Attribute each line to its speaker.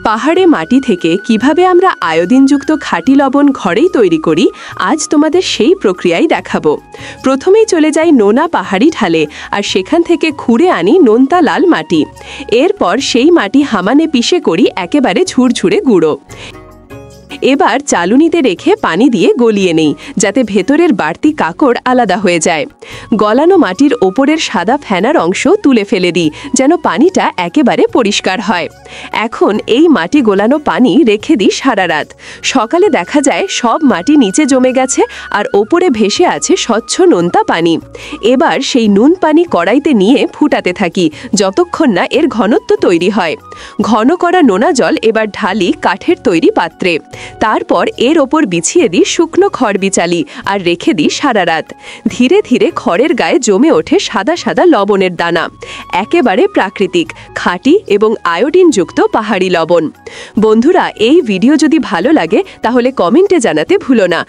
Speaker 1: পাহাড়ে মাটি থেকে কিভাবে আমরা আয়োডিনযুক্ত খাঁটি লবণ ঘরেই তৈরি করি আজ তোমাদের সেই প্রক্রিয়াই দেখাবো। প্রথমেই চলে যাই নোনা পাহাড়ি ঢালে আর সেখান থেকে খুঁড়ে আনি নোনতা লাল মাটি। এরপর সেই মাটি হামানে পিষে করি একেবারে ঝুরঝুরে গুঁড়ো। এবার চালুনিতে রেখে পানি দিয়ে গলিয়ে নেই যাতে ভেতরের বাড়তি কাকড় আলাদা হয়ে যায়। গলানো মাটির ওপরের সাদা ফেনার অংশ তুলে ফেলে দিই যেন পানিটা একেবারে পরিষ্কার হয়। এখন এই মাটি গোলানো পানি রেখে দিই সারা রাত। সকালে দেখা যায় সব মাটি নিচে জমে গেছে আর ওপরে ভেসে আছে স্বচ্ছ নোনতা পানি। এবার সেই নুন পানি কড়াইতে নিয়ে ফুটাতে থাকি যতক্ষণ না এর ঘনত্ব তৈরি হয়। ঘন করা নোনা জল এবার ঢালি কাঠের তৈরি পাত্রে। তারপর এর ওপর বিছিয়ে দিই শুকনো খড় বিচালি আর রেখে দিই সারা রাত। ধীরে ধীরে খড়ের গায়ে জমে ওঠে সাদা সাদা লবণের দানা। একেবারে প্রাকৃতিক, খাঁটি এবং আয়োডিনযুক্ত পাহাড়ি লবণ। বন্ধুরা, এই ভিডিও যদি ভালো লাগে তাহলে কমেন্টে জানাতে ভুলো না।